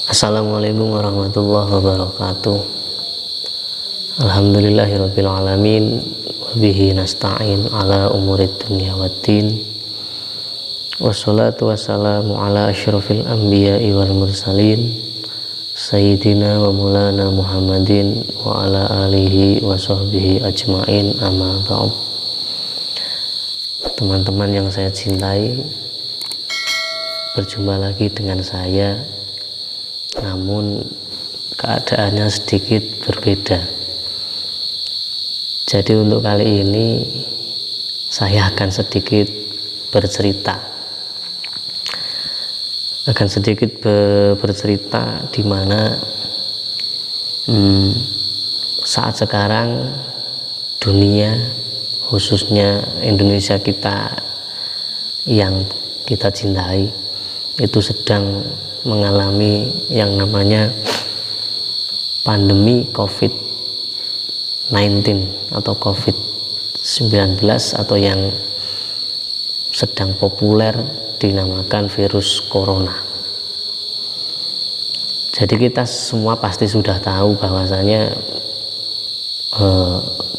Assalamualaikum warahmatullahi wabarakatuh. Alhamdulillahirabbil alamin wa bihi nasta'in ala umurid dunya waddin. Wassalatu wassalamu ala asyrafil anbiya'i wal mursalin sayyidina wa maulana Muhammadin wa ala alihi wa sahbihi ajmain, amma ba'd. Teman-teman yang saya cintai, berjumpa lagi dengan saya, namun keadaannya sedikit berbeda. Jadi untuk kali ini saya akan sedikit bercerita, di mana saat sekarang dunia, khususnya Indonesia kita yang kita cintai, itu sedang mengalami yang namanya pandemi COVID-19 atau COVID-19 atau yang sedang populer dinamakan virus corona. Jadi kita semua pasti sudah tahu bahwasanya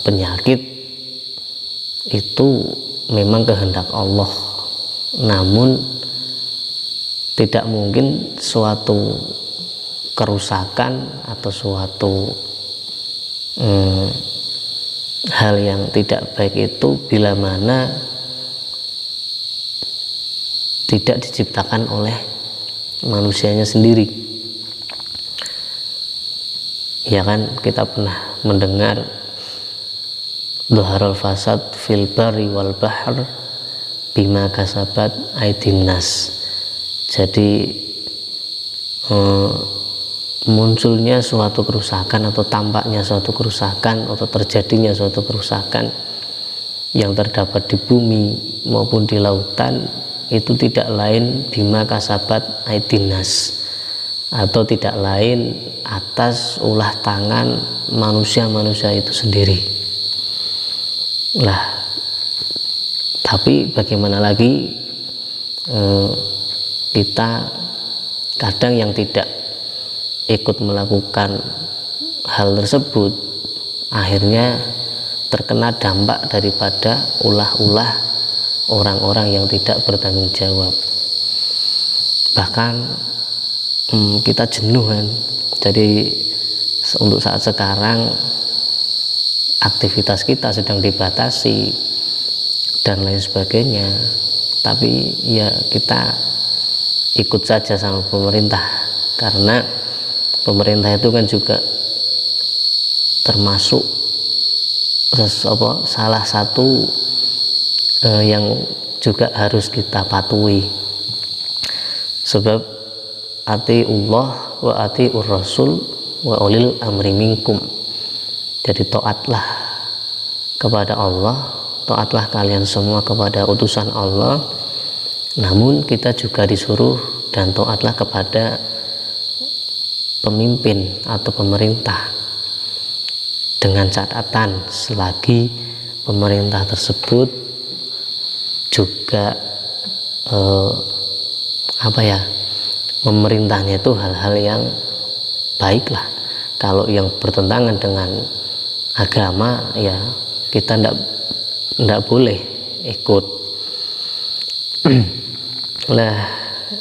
penyakit itu memang kehendak Allah, namun tidak mungkin suatu kerusakan atau suatu hal yang tidak baik itu bila mana tidak diciptakan oleh manusianya sendiri. Ya kan, kita pernah mendengar dhaharul fasad fil barri wal bahr bima kasabat aydin nas. Jadi munculnya suatu kerusakan atau tampaknya suatu kerusakan atau terjadinya suatu kerusakan yang terdapat di bumi maupun di lautan itu tidak lain bima kasabat aydin nas, atau tidak lain atas ulah tangan manusia-manusia itu sendiri. Lah, tapi bagaimana lagi kita kadang yang tidak ikut melakukan hal tersebut akhirnya terkena dampak daripada ulah-ulah orang-orang yang tidak bertanggung jawab. Bahkan kita jenuh kan. Jadi untuk saat sekarang aktivitas kita sedang dibatasi dan lain sebagainya, tapi ya kita ikut saja sama pemerintah, karena pemerintah itu kan juga termasuk salah satu yang juga harus kita patuhi. Sebab atiullah wa atiur rasul wa ulil amri minkum. Jadi taatlah kepada Allah, taatlah kalian semua kepada utusan Allah, namun kita juga disuruh dan taatlah kepada pemimpin atau pemerintah, dengan catatan selagi pemerintah tersebut juga memerintahnya itu hal-hal yang baiklah. Kalau yang bertentangan dengan agama ya kita tidak boleh ikut. Nah,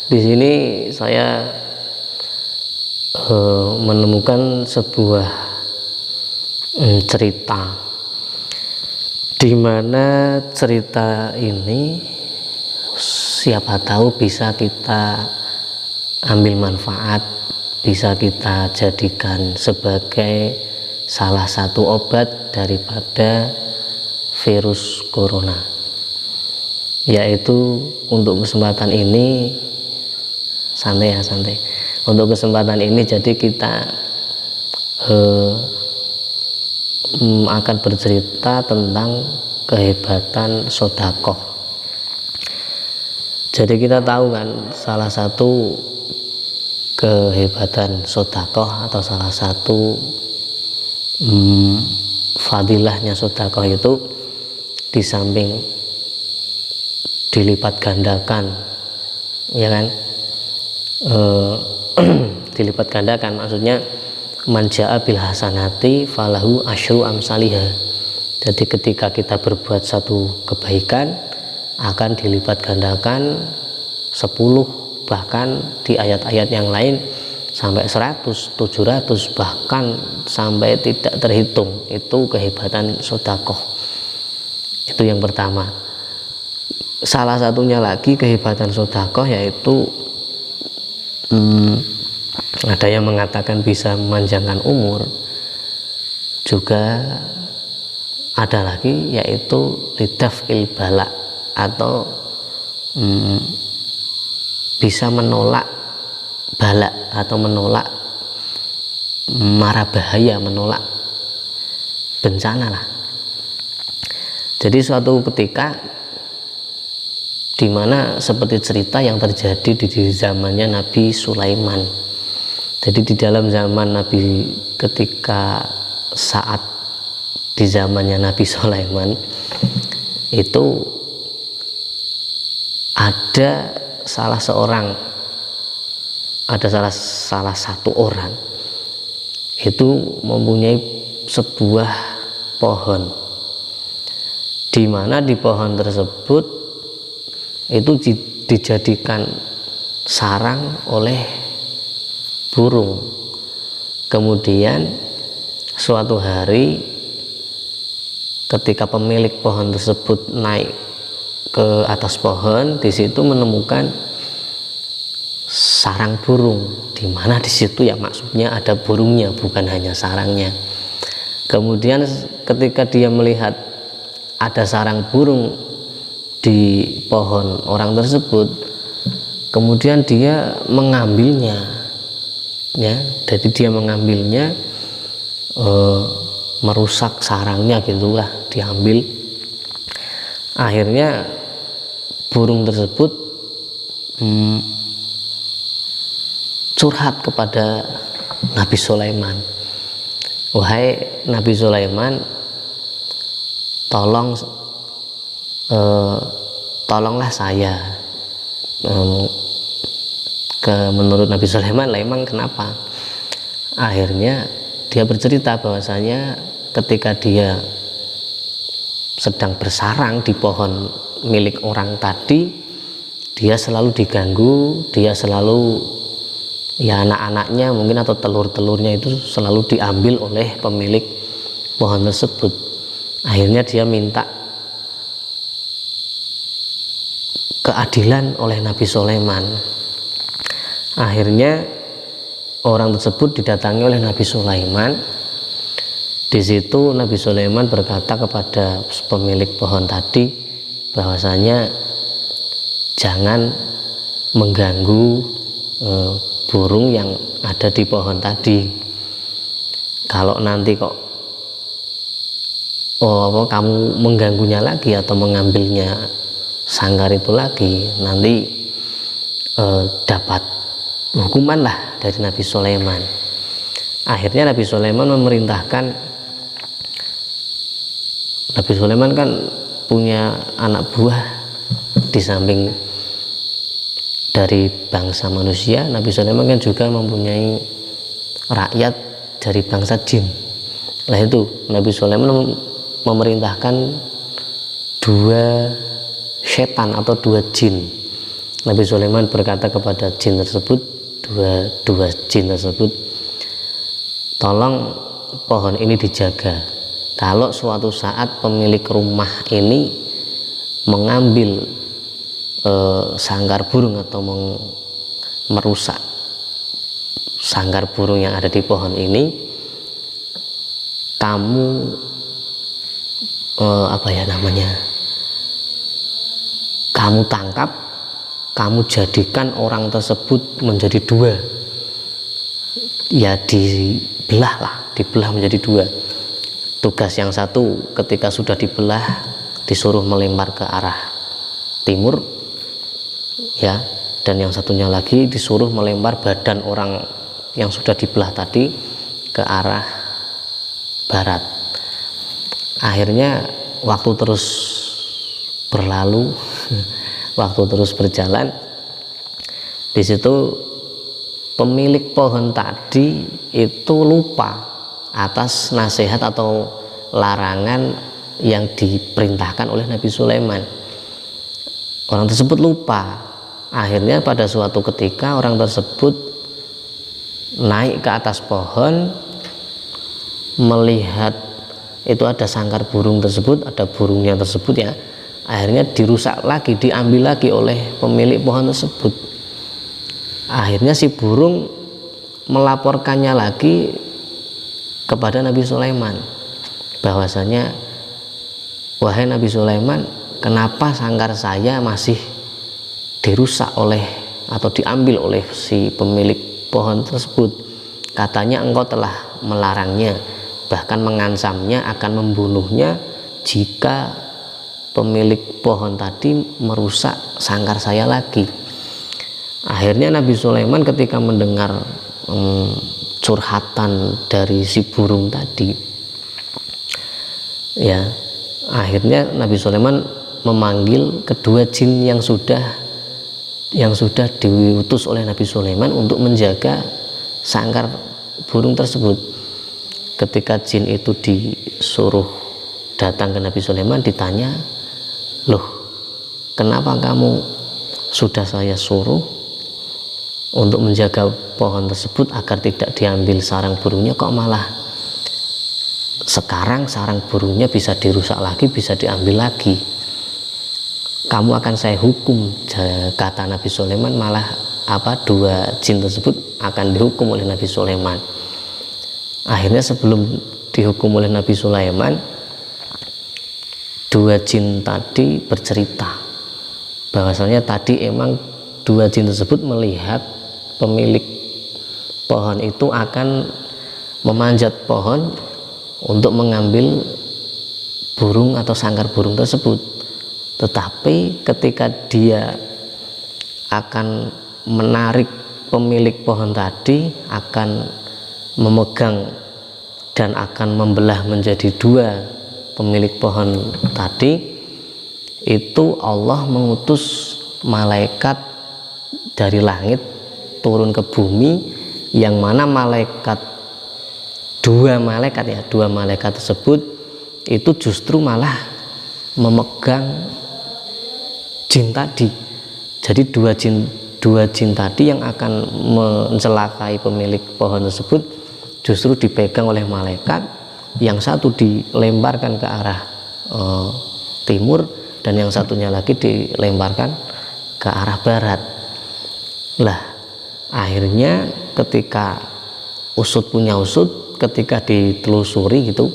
di sini saya menemukan sebuah cerita, di mana cerita ini siapa tahu bisa kita ambil manfaat, bisa kita jadikan sebagai salah satu obat daripada virus corona. Yaitu untuk kesempatan ini santai. Untuk kesempatan ini jadi kita akan bercerita tentang kehebatan sedekah. Jadi kita tahu kan, salah satu kehebatan sedekah atau salah satu fadilahnya sedekah itu di samping dilipat gandakan, ya kan, dilipat gandakan. Maksudnya man jaa bil hasanati falahu asyru amsalihha. Jadi ketika kita berbuat satu kebaikan akan dilipat gandakan 10, bahkan di ayat-ayat yang lain sampai 100, 700, bahkan sampai tidak terhitung. Itu kehebatan sedekah. Itu yang pertama. Salah satunya lagi kehebatan sedekah yaitu ada yang mengatakan bisa memanjangkan umur, juga ada lagi yaitu lidaf'il bala, atau bisa menolak bala atau menolak mara bahaya, menolak bencana lah. Jadi suatu ketika di mana seperti cerita yang terjadi di zamannya Nabi Sulaiman. Jadi di dalam zaman Nabi, ketika saat di zamannya Nabi Sulaiman itu ada salah satu orang itu mempunyai sebuah pohon, di mana di pohon tersebut itu dijadikan sarang oleh burung. Kemudian suatu hari ketika pemilik pohon tersebut naik ke atas pohon, di situ menemukan sarang burung, di mana di situ ya maksudnya ada burungnya, bukan hanya sarangnya. Kemudian ketika dia melihat ada sarang burung di pohon orang tersebut, kemudian dia mengambilnya, ya. Jadi dia mengambilnya, merusak sarangnya gitulah, diambil. Akhirnya burung tersebut curhat kepada Nabi Sulaiman, wahai Nabi Sulaiman, tolonglah saya. Menurut Nabi Sulaiman lah, emang kenapa? Akhirnya dia bercerita bahwasanya ketika dia sedang bersarang di pohon milik orang tadi, dia selalu diganggu, dia selalu, ya anak-anaknya mungkin atau telur-telurnya itu selalu diambil oleh pemilik pohon tersebut. Akhirnya dia minta keadilan oleh Nabi Sulaiman. Akhirnya orang tersebut didatangi oleh Nabi Sulaiman. Di situ Nabi Sulaiman berkata kepada pemilik pohon tadi bahwasanya jangan mengganggu burung yang ada di pohon tadi. Kalau nanti kok kamu mengganggunya lagi atau mengambilnya sangkar itu lagi, nanti dapat hukuman lah dari Nabi Sulaiman. Akhirnya Nabi Sulaiman memerintahkan, Nabi Sulaiman kan punya anak buah di samping dari bangsa manusia. Nabi Sulaiman kan juga mempunyai rakyat dari bangsa jin. Nah itu Nabi Sulaiman memerintahkan 2 setan atau 2 jin. Nabi Sulaiman berkata kepada jin tersebut, dua jin tersebut, tolong pohon ini dijaga. Kalau suatu saat pemilik rumah ini mengambil sangkar burung atau merusak sangkar burung yang ada di pohon ini, kamu kamu tangkap, kamu jadikan orang tersebut menjadi 2, ya dibelah menjadi 2. Tugas yang satu ketika sudah dibelah disuruh melempar ke arah timur, ya, dan yang satunya lagi disuruh melempar badan orang yang sudah dibelah tadi ke arah barat. Akhirnya waktu terus berlalu, waktu terus berjalan. Di situ pemilik pohon tadi itu lupa atas nasihat atau larangan yang diperintahkan oleh Nabi Sulaiman. Orang tersebut lupa. Akhirnya pada suatu ketika orang tersebut naik ke atas pohon, melihat itu ada sangkar burung tersebut, ada burungnya tersebut ya. Akhirnya dirusak lagi, diambil lagi oleh pemilik pohon tersebut. Akhirnya si burung melaporkannya lagi kepada Nabi Sulaiman, bahwasanya, wahai Nabi Sulaiman, kenapa sangkar saya masih dirusak oleh atau diambil oleh si pemilik pohon tersebut? Katanya engkau telah melarangnya, bahkan mengancamnya akan membunuhnya jika pemilik pohon tadi merusak sangkar saya lagi. Akhirnya Nabi Sulaiman ketika mendengar curhatan dari si burung tadi, ya, akhirnya Nabi Sulaiman memanggil kedua jin yang sudah diutus oleh Nabi Sulaiman untuk menjaga sangkar burung tersebut. Ketika jin itu disuruh datang ke Nabi Sulaiman, ditanya, loh, kenapa kamu sudah saya suruh untuk menjaga pohon tersebut agar tidak diambil sarang burungnya, kok malah sekarang sarang burungnya bisa dirusak lagi, bisa diambil lagi? Kamu akan saya hukum, kata Nabi Sulaiman. Malah dua jin tersebut akan dihukum oleh Nabi Sulaiman. Akhirnya sebelum dihukum oleh Nabi Sulaiman, dua jin tadi bercerita bahwasanya tadi emang dua jin tersebut melihat pemilik pohon itu akan memanjat pohon untuk mengambil burung atau sangkar burung tersebut. Tetapi ketika dia akan menarik pemilik pohon tadi, akan memegang dan akan membelah menjadi dua pemilik pohon tadi, itu Allah mengutus malaikat dari langit turun ke bumi, yang mana dua malaikat tersebut itu justru malah memegang jin tadi. Jadi dua jin tadi yang akan mencelakai pemilik pohon tersebut justru dipegang oleh malaikat. Yang satu dilemparkan ke arah timur, dan yang satunya lagi dilemparkan ke arah barat. Lah, akhirnya ketika usut punya usut, ketika ditelusuri gitu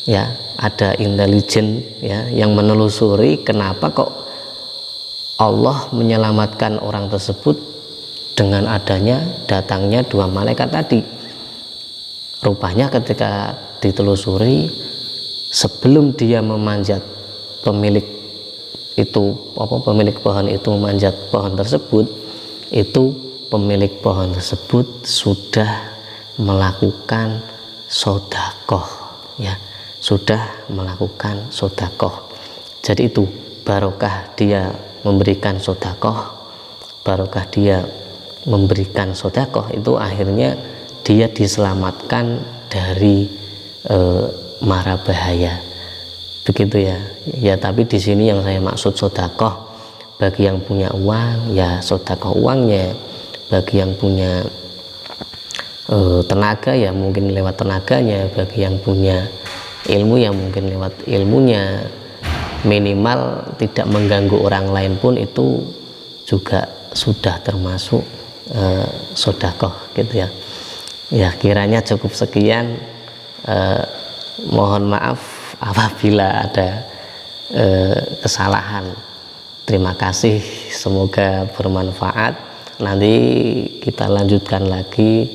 ya, ada intelijen ya yang menelusuri kenapa kok Allah menyelamatkan orang tersebut dengan adanya datangnya dua malaikat tadi. Rupanya ketika ditelusuri, sebelum dia memanjat pemilik pohon itu memanjat pohon tersebut, itu pemilik pohon tersebut sudah melakukan sodakoh ya, sudah melakukan sodakoh. Jadi itu barokah dia memberikan sodakoh, barokah dia memberikan sodakoh, itu akhirnya dia diselamatkan dari mara bahaya, begitu ya. Ya, tapi di sini yang saya maksud sodakoh, bagi yang punya uang ya sodakoh uangnya, bagi yang punya tenaga ya mungkin lewat tenaganya, bagi yang punya ilmu ya mungkin lewat ilmunya. Minimal tidak mengganggu orang lain pun itu juga sudah termasuk sodakoh gitu ya. Ya, kiranya cukup sekian. Mohon maaf apabila ada kesalahan. Terima kasih, semoga bermanfaat. Nanti kita lanjutkan lagi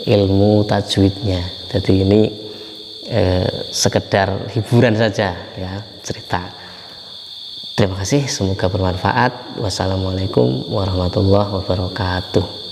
ilmu tajwidnya. Jadi ini sekedar hiburan saja ya, cerita. Terima kasih, semoga bermanfaat. Wassalamualaikum warahmatullahi wabarakatuh.